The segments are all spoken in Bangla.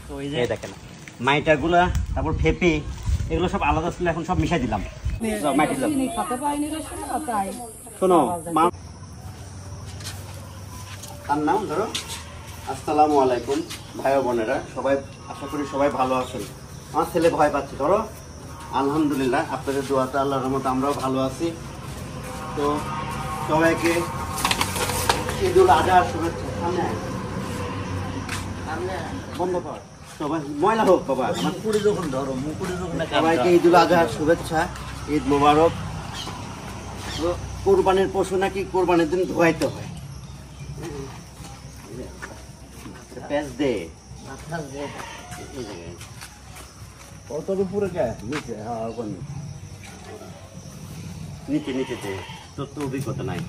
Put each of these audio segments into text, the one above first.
তো এই যে দেখেন মাইটাগুলা, তারপর ফেপি, এগুলো সব আলাদা ছিল, এখন সব মিশাই দিলাম। শোনো মা, তার নাম ধরো। আসসালামু আলাইকুম ভাই বোনেরা, সবাই আশা করি সবাই ভালো আছেন। আমার ছেলে ভয় পাচ্ছে, ধরো। আলহামদুলিল্লাহ, আপনাদের দোয়াতে আল্লাহর রহমতে আমরাও ভালো আছি। তো সবাইকে ঈদুল আজহার শুভেচ্ছা। বন্ধ কর, সবাই ময়লা হোক বাবা, সবাইকে ঈদুল আজহার শুভেচ্ছা, ঈদ মোবারক। তো কোরবানির পশু নাকি কোরবানির দিন ধোয়াইতে হয়। প্যাঁচ দে কত উপরে কে নিচে? হ্যাঁ নিচে নিচে দে, তোর তো অভিজ্ঞতা নাই।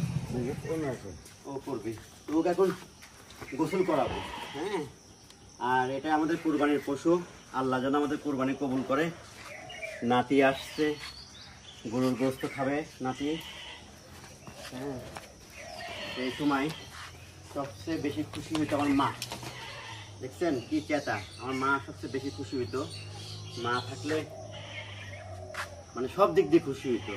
ও করবি, তোকে এখন গোসল করাবো। হ্যাঁ, আর এটা আমাদের কোরবানির পশু, আল্লাহ যেন আমাদের কোরবানি কবুল করে। নাতি আসছে, গরুর গোস্ত খাবে নাতি। হ্যাঁ, এই সময় সবচেয়ে বেশি খুশি হইতো আমার মা। দেখছেন কি চেতা, আমার মা সবচেয়ে বেশি খুশি হইতো। মা থাকলে মানে সব দিক দিয়ে খুশি হইতো।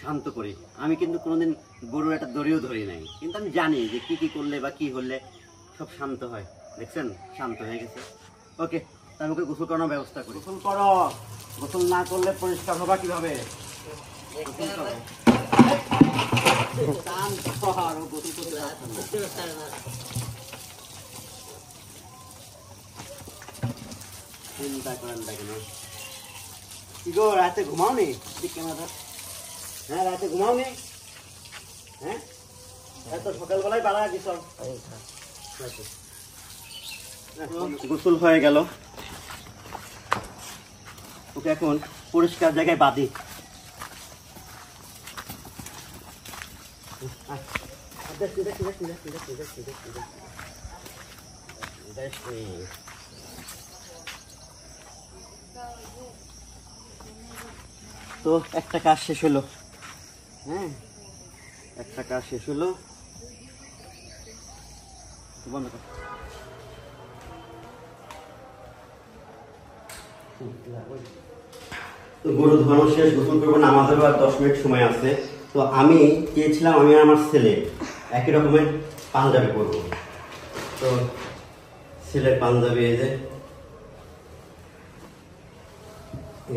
শান্ত করি আমি, কিন্তু কোনোদিন গরুর একটা দড়িও ধরি নাই, কিন্তু আমি জানি যে কি কি করলে বা কি হলে সব শান্ত হয়। দেখছেন শান্ত হয়ে গেছে। ওকে, তাই আমাকে গোসল করানোর ব্যবস্থা করি। গোসল করো, গোসল না করলে পরিষ্কার হবা কিভাবে? গোসল করো। চিন্তা করেন দেখেন কি গো, রাতে ঘুমাও নি? হ্যাঁ, রাতে ঘুমাও নি? হ্যাঁ, এত সকালবেলায় বাড়া গেছ। গোসল হয়ে গেল, ওকে এখন পরিষ্কার জায়গায় বাঁধি। তো একটা কাজ শেষ হলো। হ্যাঁ, একটা কাজ শেষ হলো। বন্ধ কর। তো গরু ধোয়ানো শেষ, গোসল করবো, নামাজের আর 10 মিনিট সময় আছে। তো আমি চেয়েছিলাম আমি আর আমার ছেলে একই রকমের পাঞ্জাবি পরবো। তো ছেলের পাঞ্জাবি, এই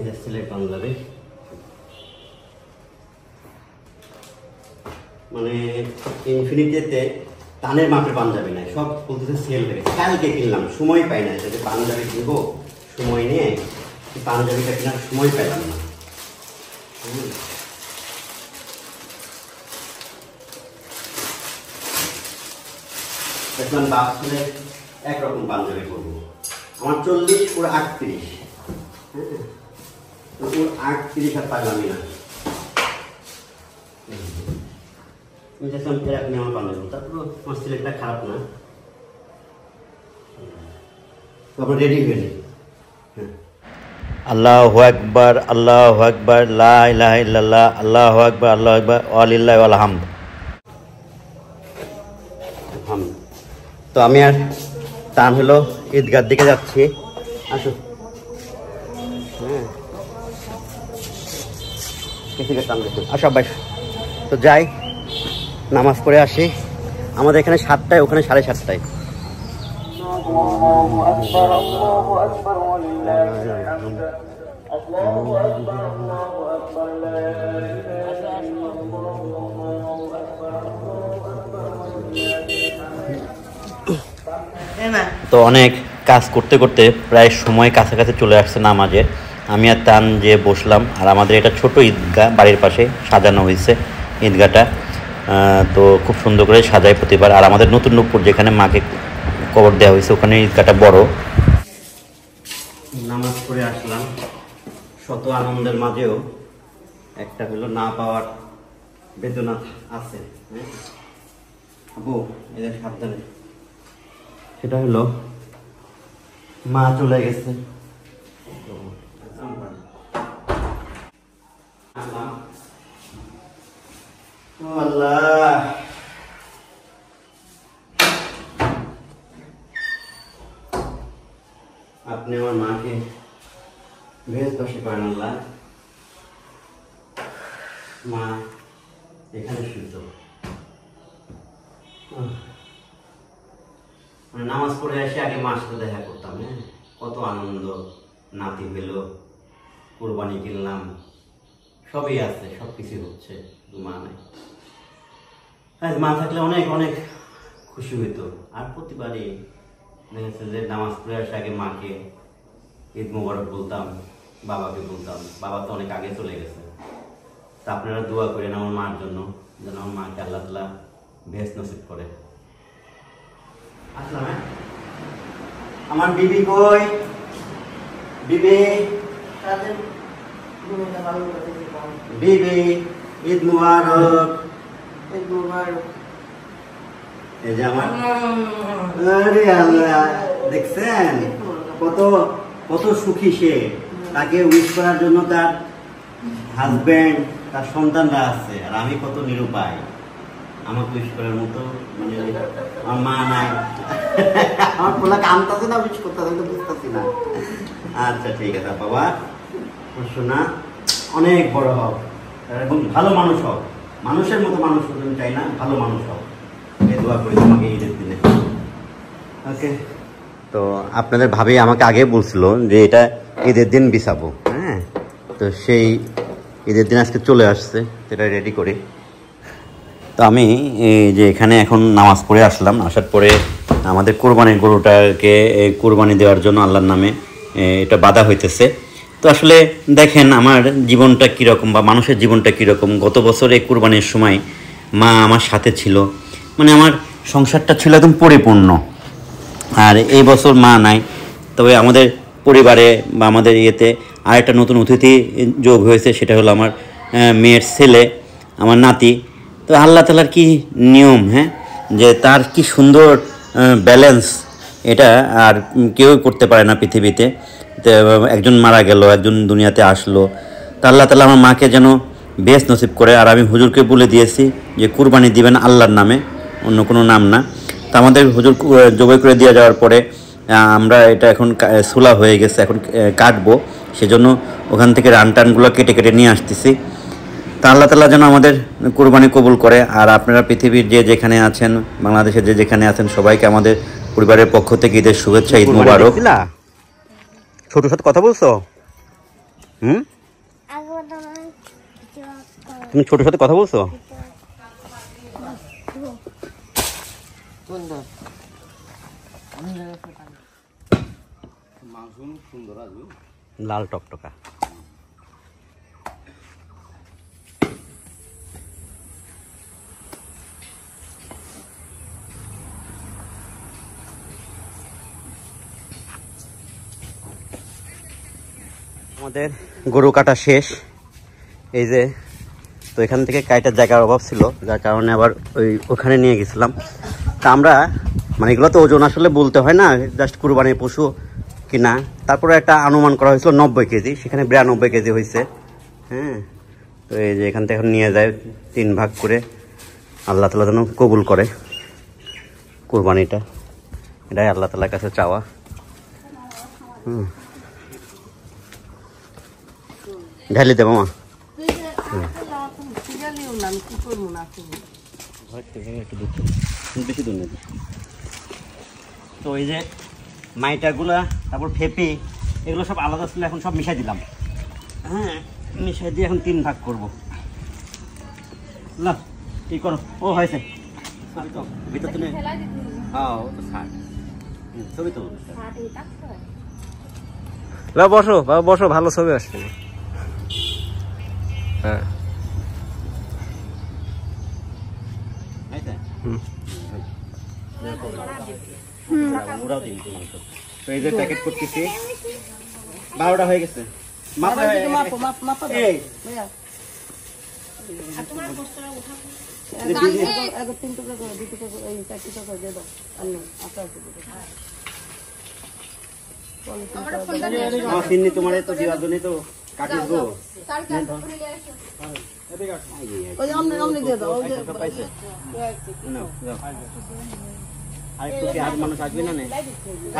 যে ছেলের পাঞ্জাবি, মানে ইনফিনিটিতে টানের মাপের পাঞ্জাবি নাই, সব বলতেছে সেল হয়ে গেছে। কালকে কিনলাম, সময় পাই না যে পাঞ্জাবি কিনবো, সময় নিয়ে পাঞ্জাবিটা কেনার সময় পেলাম না। দেখলাম বাপ ছেলে একরকম পাঞ্জাবি করবো। আমার 40, ওর 38। হ্যাঁ, ওর 38 আর পারলামই না। এরকমই আমার পাঞ্জাবি, তারপর আমার ছেলেটা খারাপ না। তারপর রেডি হয়ে নি। আল্লাহু আকবার, আল্লাহু আকবার, লা ইলাহা ইল্লাল্লাহ, আল্লাহু আকবার, আল্লাহু আকবার, ওয়ালিল্লাহি ওয়াল হামদ। তো আমি আর টান হলো ঈদগার দিকে যাচ্ছি। আসো। হ্যাঁ, টান দেখুন, আসো আব্বাই। তো যাই, নামাজ পড়ে আসি। আমাদের এখানে 7টায়, ওখানে 7:30টায়। তো অনেক কাজ করতে করতে প্রায় সময় কাছাকাছি চলে আসছে নামাজের। আমি আর টান যে বসলাম, আর আমাদের এটা ছোট ঈদগাহ, বাড়ির পাশে সাজানো হয়েছে ঈদগাহটা। তো খুব সুন্দর করে সাজায় প্রতিবার। আর আমাদের নতুন নূপুর যেখানে মাকে কবর দেওয়া হয়েছে, ওখানে ঈদগাহটা বড়। নামাজ পড়ে আসলাম, শত আনন্দের মাঝেও একটা হলো না পাওয়ার বেদনা আছে। আবু এদের সাবধানে, সেটা হলো মা চলে গেছে। আল্লাহ আপনি আমার মাকে বৃহস্পতি করেন আল্লাহ। মা এখানে শুনত, নামাজ পড়ে এসে আগে মার সাথে দেখা করতাম। হ্যাঁ, কত আনন্দ, নাতি পেল, কুরবানি কিনলাম, সবই আছে, সব কিছু হচ্ছে, মা নাই। মা থাকলে অনেক অনেক খুশি হইতো। আর প্রতিবারই দেখেছে যে নামাজ পড়ে আসে আগে মাকে ঈদ মোবারক বলতাম, বাবাকে বলতাম। বাবা তো অনেক আগে চলে গেছে। তা আপনারা দোয়া করেন আমার মার জন্য, যেন আমার মাকে আল্লাহ তাআলা বেহেশত নসিব করে। আসলাম। হ্যাঁ, আমার বিবি কই? বিবি, বিবি ঈদ মুবারক। ঈদ মুবারক। এই যে আমার, আরে আল্লাহ, দেখছেন কত কত সুখী সে। তাকে উইশ করার জন্য তার হাজবেন্ড, তার সন্তানরা আছে, আর আমি কত নিরুপায়। আমাকে উইশ করার মতো মানে আমার মা নাই। আমার পোলা কামতাছে না, উইশ করতেছে, বুঝতেছি না। আচ্ছা ঠিক আছে বাবা, শোনা অনেক বড় হোক এবং ভালো মানুষ হোক। মানুষের মতো মানুষ হতে চাই না, ভালো মানুষ হোক। এই দোয়া করি তোমাকে ঈদের দিনে। ওকে। তো আপনাদের ভাবি আমাকে আগে বলছিল যে এটা ঈদের দিন বিছাবো। হ্যাঁ, তো সেই ঈদের দিন আজকে চলে আসছে, সেটা রেডি করি। তো আমি এই যে এখানে এখন নামাজ পড়ে আসলাম। আসার পরে আমাদের কোরবানির গরুটাকে কোরবানি দেওয়ার জন্য আল্লাহর নামে এটা বাধা হইতেছে। তো আসলে দেখেন আমার জীবনটা কীরকম বা মানুষের জীবনটা কীরকম। গত বছর এই কোরবানির সময় মা আমার সাথে ছিল, মানে আমার সংসারটা ছিল একদম পরিপূর্ণ। আর এই বছর মা নাই। তবে আমাদের পরিবারে বা আমাদের ইয়েতে আরেকটা নতুন অতিথি যোগ হয়েছে, সেটা হলো আমার মেয়ের ছেলে, আমার নাতি। তো আল্লাহ তাআলার কি নিয়ম, হ্যাঁ, যে তার কি সুন্দর ব্যালেন্স, এটা আর কেউ করতে পারে না পৃথিবীতে। তো একজন মারা গেল, একজন দুনিয়াতে আসলো। তা আল্লাহ তাআলা আমার মাকে যেন বেশ নসিব করে। আর আমি হুজুরকে বলে দিয়েছি যে কুরবানি দিবেন আল্লাহর নামে, অন্য কোনো নাম না। তা আমাদের হুজুর জবাই করে দিয়ে যাওয়ার পরে আমরা এটা এখন সুলা হয়ে গেছে, এখন কাটবো। সেজন্য ওখান থেকে রান টানগুলো কেটে কেটে নিয়ে আসতেছি। তা আল্লাহ তাআলা যেন আমাদের কুরবানি কবুল করে। আর আপনারা পৃথিবীর যে যেখানে আছেন, বাংলাদেশের যে যেখানে আছেন, সবাইকে আমাদের পরিবারের পক্ষ থেকে ঈদের শুভেচ্ছা, ঈদ মুবারক। ছোটর সাথে কথা বলছো? তুমি ছোটর সাথে কথা বলছো? লাল টকটকা। আমাদের গরু কাটা শেষ। এই যে, তো এখান থেকে কাইটার জায়গার অভাব ছিল, যার কারণে আবার ওখানে নিয়ে গেছিলাম। তা আমরা মানে এগুলো তো ওজন আসলে বলতে হয় না, জাস্ট কুরবানির পশু কিনা। তারপরে একটা অনুমান করা হয়েছিল 90 কেজি, সেখানে 92 কেজি হয়েছে। হ্যাঁ, তো এই যে এখান থেকে এখন নিয়ে যায় 3 ভাগ করে। আল্লাহ তাআলা যেন কবুল করে কুরবানিটা, এটাই আল্লাহ তাআলার কাছে চাওয়া। ঢালি দেবো মা। বেশি দূর নেই। তো এই যে মাইটাগুলা, তারপর ফেপি, এগুলো সব আলাদা ছিল, এখন সব মিশাই দিলাম। হ্যাঁ, মিশাই দিয়ে এখন 3 ভাগ করবো। না কি করো, ও হয়েছে ভিতর তো নেই। হ্যাঁ, ও তো ছাড় ছবি তো বসো বাবা, বসো, ভালো ছবি আসবে। হ্যাঁ, তো এই যে প্যাকেট করতেছি, 12টা হয়ে গেছে। তোমার তো দেওয়ার জন্য তো কাটিস গো। আর একটু কি আর মানুষ আসবে না?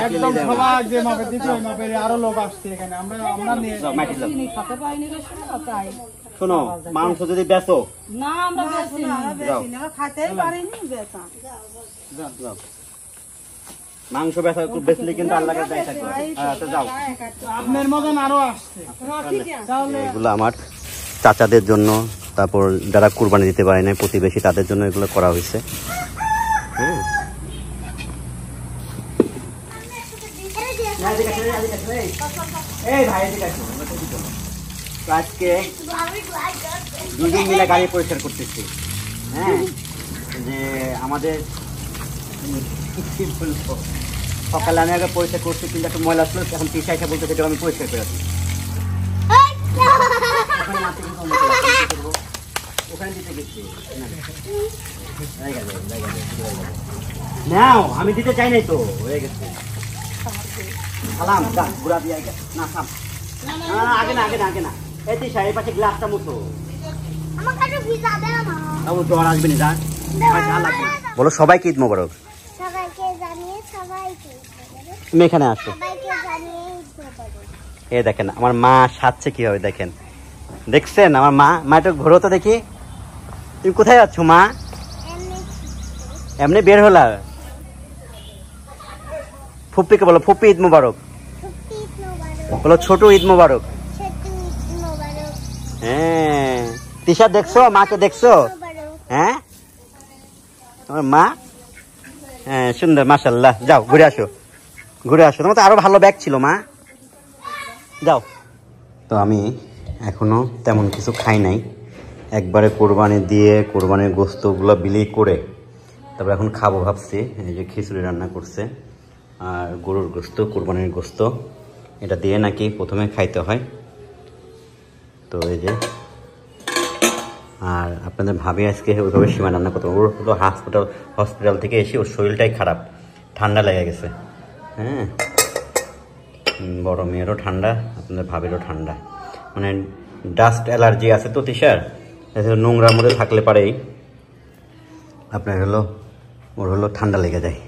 একদম সবাই যে মাপে দিতে ওই মাপে আরো লোক আসছে এখানে, আমরা নিয়ে মাটি দাও। শোনো, মাংস যদি বেচো না আমরা বেশি না, যাও। আমরা খাইতেই পারিনি বেচা। যাও। মাংস বেচা একটু বেচলে কিন্তু আল্লাহকে দায় থাকবে। আচ্ছা যাও। আপনার মতন আরো আসছে। তাহলে এগুলো আমার চাচাদের জন্য, তারপর যারা কুরবানি দিতে পারে না প্রতিবেশী, তাদের জন্য এগুলো করা হয়েছে। হ্যাঁ, আজকে দুজন মিলে গাড়ি পরিষ্কার করতেছি। হ্যাঁ, যে আমাদের কি বলবো, সকালে আমি আগে পরিষ্কার করছি, কিন্তু একটা ময়লা ছিল, এখন পিসা এসে বলতে সেটা আমি পরিষ্কার করে দিই। ওখানে দিতে গেছি নাও, আমি দিতে চাই নাই তো, হয়ে গেছে। সালাম ঘুরা দিয়ে না সাম, আগে না আগে না আগে না, এই তিশা এই পাশে গ্লাসটা মুছো, জ্বর আসবে না। যা বলো সবাইকে ঈদ মোবারক। সবাইকে জানিয়ে সবাইকে তুমি এখানে আসো। সবাইকে জানিয়ে ঈদ মোবারক। এই দেখেন আমার মা সাজছে কিভাবে, দেখেন, দেখছেন আমার মা? মা একটু ঘোরো তো দেখি, তুমি কোথায় যাচ্ছ মা? এমনি এমনি বের হলা? ফুপ্পিকে বলো ফুপ্পি ঈদ মোবারক, ছুটি ঈদ মোবারক, বলো ছোট ঈদ মোবারক। ছোট ঈদ মোবারক, হ্যাঁ, তিশা দেখছো মাকে? দেখছো? মোবারক। হ্যাঁ, আমার মা, হ্যাঁ সুন্দর মাশাআল্লাহ। যাও ঘুরে আসো, ঘুরে আসো, তোমার তো আরো ভালো ব্যাগ ছিল মা, যাও। তো আমি এখনো তেমন কিছু খাই নাই, একবারে কোরবানি দিয়ে কোরবানির গোস্তগুলো বিলি করে তারপর এখন খাবো ভাবছি। এই যে খিচুড়ি রান্না করছে আর গরুর গোস্ত, কোরবানির গোস্ত, এটা দিয়ে নাকি প্রথমে খাইতে হয়। তো এই যে, আর আপনাদের ভাবি আজকে ওইভাবে সীমা রান্না করতে, ওর হলো হসপিটাল থেকে এসে ওর শরীরটাই খারাপ, ঠান্ডা লেগে গেছে। হ্যাঁ, বড় মেয়েরও ঠান্ডা, আপনাদের ভাবিরও ঠান্ডা, মানে ডাস্ট অ্যালার্জি আছে তো তিশার, নোংরার মধ্যে থাকলে পারেই আপনার ওর ঠান্ডা লেগে যায়।